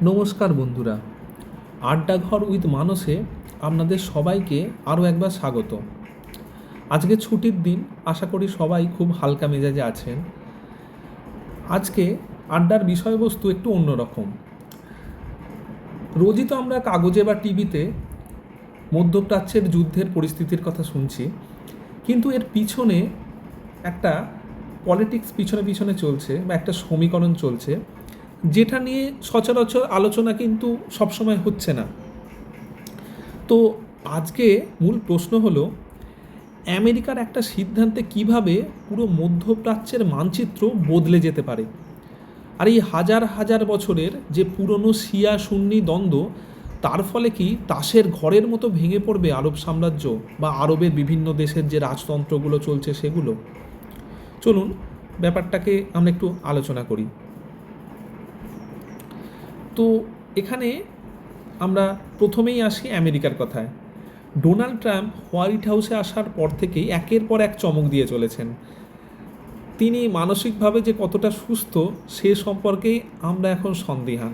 নমস্কার বন্ধুরা, আড্ডাঘর উইথ মানসে আপনাদের সবাইকে আরও একবার স্বাগত। আজকে ছুটির দিন, আশা করি সবাই খুব হালকা মেজাজে আছেন। আজকে আড্ডার বিষয়বস্তু একটু অন্যরকম। রোজই তো আমরা কাগজে বা টিভিতে মধ্যপ্রাচ্যের যুদ্ধের পরিস্থিতির কথা শুনছি, কিন্তু এর পিছনে একটা পলিটিক্স পিছনে পিছনে চলছে বা একটা সমীকরণ চলছে, যেটা নিয়ে সচরাচর আলোচনা কিন্তু সবসময় হচ্ছে না। তো আজকে মূল প্রশ্ন হলো, আমেরিকার একটা সিদ্ধান্তে কিভাবে পুরো মধ্যপ্রাচ্যের মানচিত্র বদলে যেতে পারে। আর এই হাজার হাজার বছরের যে পুরনো শিয়া সুন্নি দ্বন্দ্ব, তার ফলে কি তাসের ঘরের মতো ভেঙে পড়বে আরব সাম্রাজ্য বা আরবের বিভিন্ন দেশের যে রাজতন্ত্রগুলো চলছে সেগুলো। চলুন ব্যাপারটাকে আমরা একটু আলোচনা করি। তো এখানে আমরা প্রথমেই আসি আমেরিকার কথায়। ডোনাল্ড ট্রাম্প হোয়াইট হাউসে আসার পর থেকেই একের পর এক চমক দিয়ে চলেছেন। তিনি মানসিকভাবে যে কতটা সুস্থ সে সম্পর্কেই আমরা এখন সন্দিহান।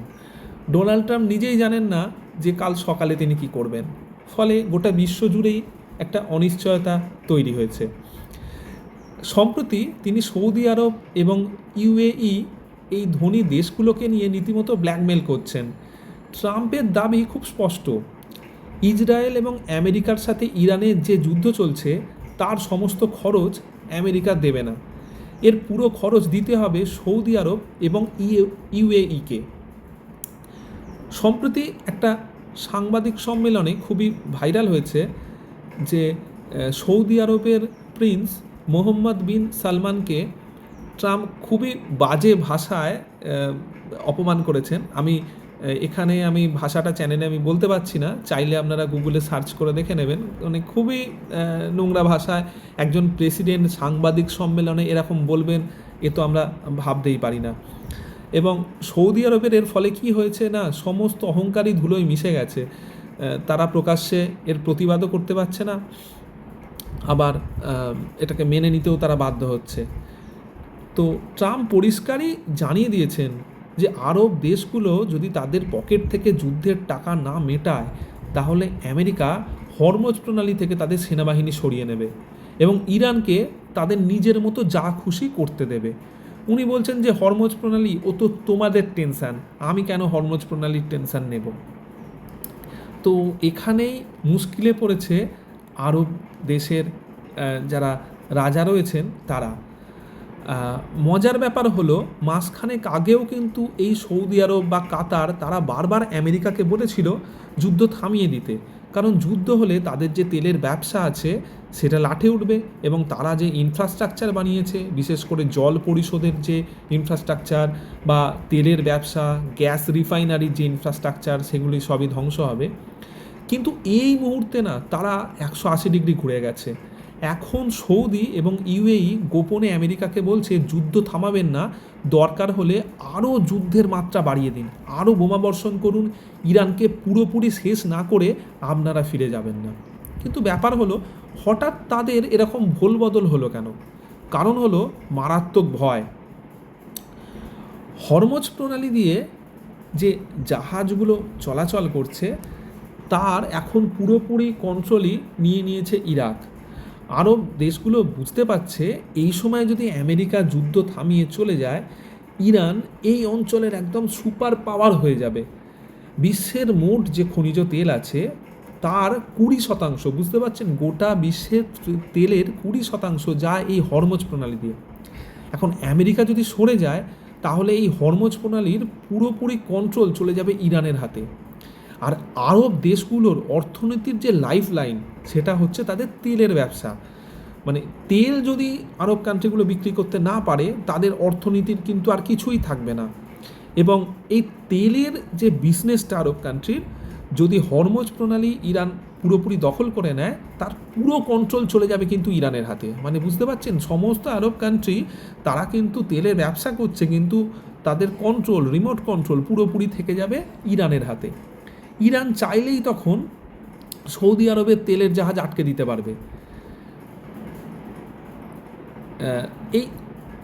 ডোনাল্ড ট্রাম্প নিজেই জানেন না যে কাল সকালে তিনি কি করবেন, ফলে গোটা বিশ্ব জুড়েই একটা অনিশ্চয়তা তৈরি হয়েছে। সম্প্রতি তিনি সৌদি আরব এবং ইউএই এই ধনী দেশগুলোকে নিয়ে রীতিমতো ব্ল্যাকমেল করছেন। ট্রাম্পের দাবি খুব স্পষ্ট, ইসরায়েল এবং আমেরিকার সাথে ইরানের যে যুদ্ধ চলছে তার সমস্ত খরচ আমেরিকা দেবে না, এর পুরো খরচ দিতে হবে সৌদি আরব এবং ইউএইকে। সম্প্রতি একটা সাংবাদিক সম্মেলনে খুবই ভাইরাল হয়েছে যে সৌদি আরবের প্রিন্স মোহাম্মদ বিন সালমানকে ট্রাম্প খুবই বাজে ভাষায় অপমান করেছেন। আমি ভাষাটা চ্যানেলে আমি বলতে পারছি না, চাইলে আপনারা গুগলে সার্চ করে দেখে নেবেন। মানে খুবই নোংরা ভাষায় একজন প্রেসিডেন্ট সাংবাদিক সম্মেলনে এরকম বলবেন, এ তো আমরা ভাবতেই পারি না। এবং সৌদি আরবের এর ফলে কি হয়েছে না, সমস্ত অহংকারী ধুলোয় মিশে গেছে। তারা প্রকাশ্যে এর প্রতিবাদও করতে পারছে না, আবার এটাকে মেনে নিতেও তারা বাধ্য হচ্ছে। তো ট্রাম্প পরিষ্কারই জানিয়ে দিয়েছেন যে আরব দেশগুলো যদি তাদের পকেট থেকে যুদ্ধের টাকা না মেটায়, তাহলে আমেরিকা হরমুজ প্রণালী থেকে তাদের সেনাবাহিনী সরিয়ে নেবে এবং ইরানকে তাদের নিজের মতো যা খুশি করতে দেবে। উনি বলছেন যে হরমুজ প্রণালী ও তো তোমাদের টেনশান, আমি কেন হরমুজ প্রণালীর টেনশান নেব। তো এখানেই মুশকিলে পড়েছে আরব দেশের যারা রাজা রয়েছেন তারা। মজার ব্যাপার হলো, মাসখানেক আগেও কিন্তু এই সৌদি আরব বা কাতার তারা বারবার আমেরিকাকে বলেছিল যুদ্ধ থামিয়ে দিতে, কারণ যুদ্ধ হলে তাদের যে তেলের ব্যবসা আছে সেটা লাঠে উঠবে এবং তারা যে ইনফ্রাস্ট্রাকচার বানিয়েছে, বিশেষ করে জল পরিশোধের যে ইনফ্রাস্ট্রাকচার বা তেলের ব্যবসা, গ্যাস রিফাইনারির যে ইনফ্রাস্ট্রাকচার, সেগুলি সবই ধ্বংস হবে। কিন্তু এই মুহূর্তে না, তারা 180 ডিগ্রি ঘুরে গেছে। এখন সৌদি এবং ইউএই গোপনে আমেরিকাকে বলছে যুদ্ধ থামাবেন না, দরকার হলে আরও যুদ্ধের মাত্রা বাড়িয়ে দিন, আরও বোমাবর্ষণ করুন, ইরানকে পুরোপুরি শেষ না করে আপনারা ফিরে যাবেন না। কিন্তু ব্যাপার হলো, হঠাৎ তাদের এরকম ভোলবদল হলো কেন? কারণ হলো মারাত্মক ভয়। হরমুজ প্রণালী দিয়ে যে জাহাজগুলো চলাচল করছে তার এখন পুরোপুরি কন্ট্রোলই নিয়ে নিয়েছে ইরাক। আরব দেশগুলো বুঝতে পারছে এই সময় যদি আমেরিকা যুদ্ধ থামিয়ে চলে যায়, ইরান এই অঞ্চলের একদম সুপার পাওয়ার হয়ে যাবে। বিশ্বের মোট যে খনিজ তেল আছে তার 20%, বুঝতে পারছেন, গোটা বিশ্বের তেলের 20% যায় এই হরমুজ প্রণালী দিয়ে। এখন আমেরিকা যদি সরে যায়, তাহলে এই হরমুজ প্রণালীর পুরোপুরি কন্ট্রোল চলে যাবে ইরানের হাতে। আর আরব দেশগুলোর অর্থনীতির যে লাইফ লাইন, সেটা হচ্ছে তাদের তেলের ব্যবসা। মানে তেল যদি আরব কান্ট্রিগুলো বিক্রি করতে না পারে, তাদের অর্থনীতির কিন্তু আর কিছুই থাকবে না। এবং এই তেলের যে বিজনেসটা আরব কান্ট্রির, যদি হরমুজ প্রণালী ইরান পুরোপুরি দখল করে নেয়, তার পুরো কন্ট্রোল চলে যাবে কিন্তু ইরানের হাতে। মানে বুঝতে পারছেন, সমস্ত আরব কান্ট্রি তারা কিন্তু তেলের ব্যবসা করছে, কিন্তু তাদের কন্ট্রোল, রিমোট কন্ট্রোল পুরোপুরি থেকে যাবে ইরানের হাতে। ইরান চাইলেই তখন সৌদি আরবের তেলের জাহাজ আটকে দিতে পারবে।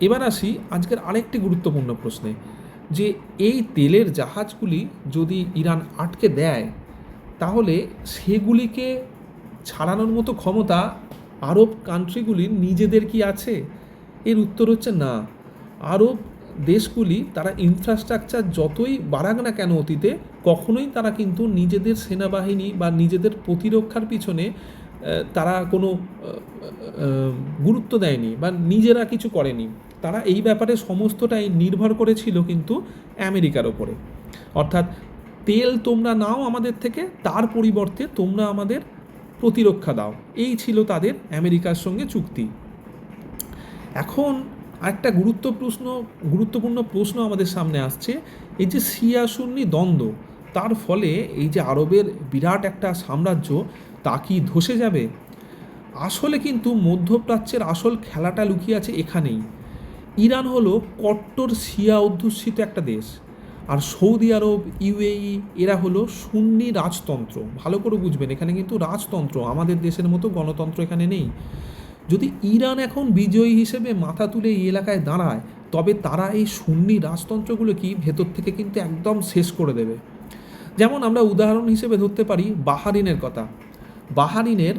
এবার আসি আজকের আরেকটি গুরুত্বপূর্ণ প্রশ্নে। যে এই তেলের জাহাজগুলি যদি ইরান আটকে দেয় তাহলে সেগুলিকে ছাড়ানোর মতো ক্ষমতা আরব কান্ট্রিগুলির নিজেদের কি আছে? এর উত্তর হচ্ছে না। আরব দেশগুলি তারা ইনফ্রাস্ট্রাকচার যতই বাড়াক না কেন অতীতে, কখনোই তারা কিন্তু নিজেদের সেনাবাহিনী বা নিজেদের প্রতিরক্ষার পিছনে তারা কোনো গুরুত্ব দেয়নি বা নিজেরা কিছু করেনি। তারা এই ব্যাপারে সমস্তটাই নির্ভর করেছিল কিন্তু আমেরিকার ওপরে। অর্থাৎ তেল তোমরা নাও আমাদের থেকে, তার পরিবর্তে তোমরা আমাদের প্রতিরক্ষা দাও, এই ছিল তাদের আমেরিকার সঙ্গে চুক্তি। এখন একটা গুরুত্বপূর্ণ প্রশ্ন আমাদের সামনে আসছে, এই যে শিয়া সুন্নি দ্বন্দ্ব, তার ফলে এই যে আরবের বিরাট একটা সাম্রাজ্য, তা কি ধসে যাবে? আসলে কিন্তু মধ্যপ্রাচ্যের আসল খেলাটা লুকিয়ে আছে এখানেই। ইরান হলো কট্টর শিয়া অধ্যুষিত একটা দেশ, আর সৌদি আরব, ইউএই এরা হলো সুন্নি রাজতন্ত্র। ভালো করে বুঝবেন, এখানে কিন্তু রাজতন্ত্র, আমাদের দেশের মতো গণতন্ত্র এখানে নেই। যদি ইরান এখন বিজয়ী হিসেবে মাথা তুলে এই এলাকায় দাঁড়ায়, তবে তারা এই সুন্নি রাজতন্ত্রগুলো কি ভেতর থেকে কিন্তু একদম শেষ করে দেবে। যেমন আমরা উদাহরণ হিসেবে ধরতে পারি বাহারিনের কথা। বাহারিনের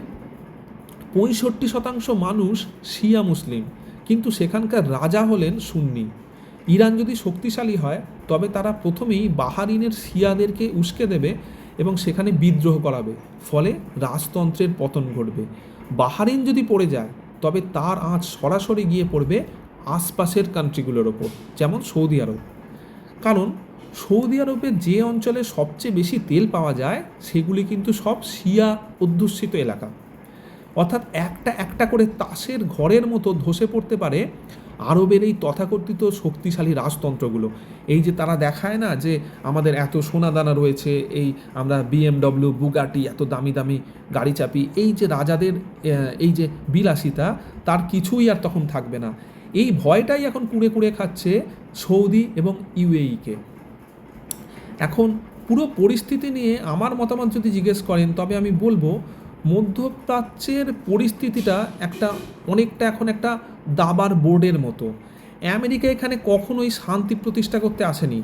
65% মানুষ শিয়া মুসলিম, কিন্তু সেখানকার রাজা হলেন সুন্নি। ইরান যদি শক্তিশালী হয় তবে তারা প্রথমেই বাহারিনের শিয়াদেরকে উস্কে দেবে এবং সেখানে বিদ্রোহ করাবে, ফলে রাজতন্ত্রের পতন ঘটবে। বাহারিন যদি পড়ে যায় তবে তার আঁচ সরাসরি গিয়ে পড়বে আশপাশের কান্ট্রিগুলোর ওপর, যেমন সৌদি আরব। কারণ সৌদি আরবের যে অঞ্চলে সবচেয়ে বেশি তেল পাওয়া যায় সেগুলি কিন্তু সব শিয়া অধ্যুষিত এলাকা। অর্থাৎ একটা একটা করে তাসের ঘরের মতো ধসে পড়তে পারে আরবের এই তথাকথিত শক্তিশালী রাজতন্ত্রগুলো। এই যে তারা দেখায় না যে আমাদের এত সোনাদানা রয়েছে, এই আমরা BMW, বুগাটি, এত দামি দামি গাড়ি চাপি, এই যে রাজাদের এই যে বিলাসিতা, তার কিছুই আর তখন থাকবে না। এই ভয়টাই এখন কুড়ে কুড়ে খাচ্ছে সৌদি এবং ইউএইকে। এখন পুরো পরিস্থিতি নিয়ে আমার মতামত যদি জিজ্ঞেস করেন, তবে আমি বলবো মধ্যপ্রাচ্যের পরিস্থিতিটা অনেকটা এখন একটা দাবার বোর্ডের মতো। আমেরিকা এখানে কখনোই শান্তি প্রতিষ্ঠা করতে আসেনি,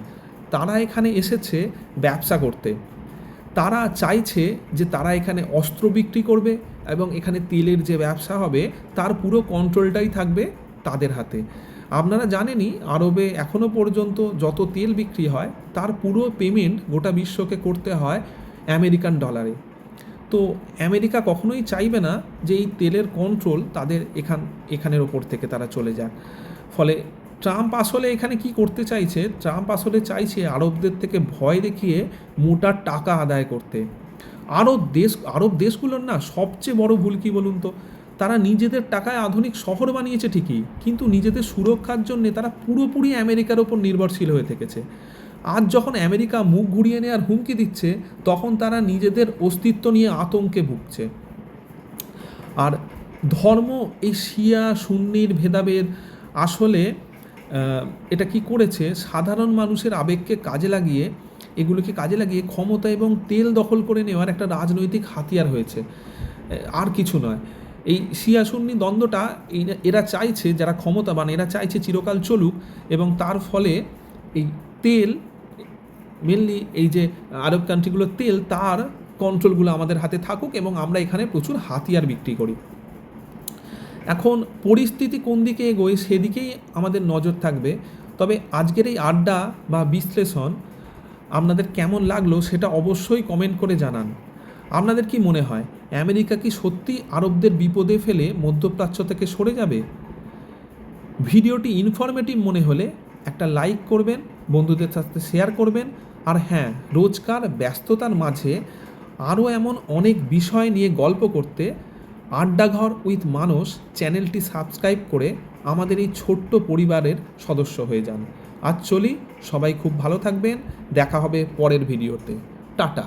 তারা এখানে এসেছে ব্যবসা করতে। তারা চাইছে যে তারা এখানে অস্ত্র বিক্রি করবে এবং এখানে তেলের যে ব্যবসা হবে তার পুরো কন্ট্রোলটাই থাকবে তাদের হাতে। আপনারা জানেনই, আরবে এখনও পর্যন্ত যত তেল বিক্রি হয় তার পুরো পেমেন্ট গোটা বিশ্বকে করতে হয় আমেরিকান ডলারে। তো আমেরিকা কখনোই চাইবে না যে এই তেলের কন্ট্রোল তাদের এখানের ওপর থেকে তারা চলে যাক। ফলে ট্রাম্প আসলে এখানে কি করতে চাইছে? ট্রাম্প আসলে চাইছে আরবদের থেকে ভয় দেখিয়ে মোটা টাকা আদায় করতে। আরব দেশগুলোর না সবচেয়ে বড় ভুল কী বলুন তো? তারা নিজেদের টাকায় আধুনিক শহর বানিয়েছে ঠিকই, কিন্তু নিজেদের সুরক্ষার জন্য তারা পুরোপুরি আমেরিকার ওপর নির্ভরশীল হয়ে থেকেছে। আজ যখন আমেরিকা মুখ ঘুরিয়ে নেওয়ার হুমকি দিচ্ছে, তখন তারা নিজেদের অস্তিত্ব নিয়ে আতঙ্কে ভুগছে। আর ধর্ম, এই শিয়া সুন্নির ভেদাভেদ আসলে এটা কি করেছে, সাধারণ মানুষের আবেগকে এগুলোকে কাজে লাগিয়ে ক্ষমতা এবং তেল দখল করে নেওয়ার একটা রাজনৈতিক হাতিয়ার হয়েছে, আর কিছু নয়। এই শিয়া সুন্নি দ্বন্দ্বটা এরা চাইছে, যারা ক্ষমতাবান এরা চাইছে চিরকাল চলুক, এবং তার ফলে এই তেল, মেনলি এই যে আরব কান্ট্রিগুলোর তেল, তার কন্ট্রোলগুলো আমাদের হাতে থাকুক এবং আমরা এখানে প্রচুর হাতিয়ার বিক্রি করি। এখন পরিস্থিতি কোন দিকে এগোয় সেদিকেই আমাদের নজর থাকবে। তবে আজকের এই আড্ডা বা বিশ্লেষণ আপনাদের কেমন লাগলো সেটা অবশ্যই কমেন্ট করে জানান। আপনাদের কি মনে হয়, আমেরিকা কি সত্যি আরবদের বিপদে ফেলে মধ্যপ্রাচ্য থেকে সরে যাবে? ভিডিওটি ইনফরমেটিভ মনে হলে একটা লাইক করবেন, বন্ধুদের সাথে শেয়ার করবেন। আর হ্যাঁ, রোজকার ব্যস্ততার মাঝে আরও এমন অনেক বিষয় নিয়ে গল্প করতে আড্ডাঘর উইথ মানস চ্যানেলটি সাবস্ক্রাইব করে আমাদের এই ছোট্ট পরিবারের সদস্য হয়ে যান। আজ চলি, সবাই খুব ভালো থাকবেন, দেখা হবে পরের ভিডিওতে। টাটা।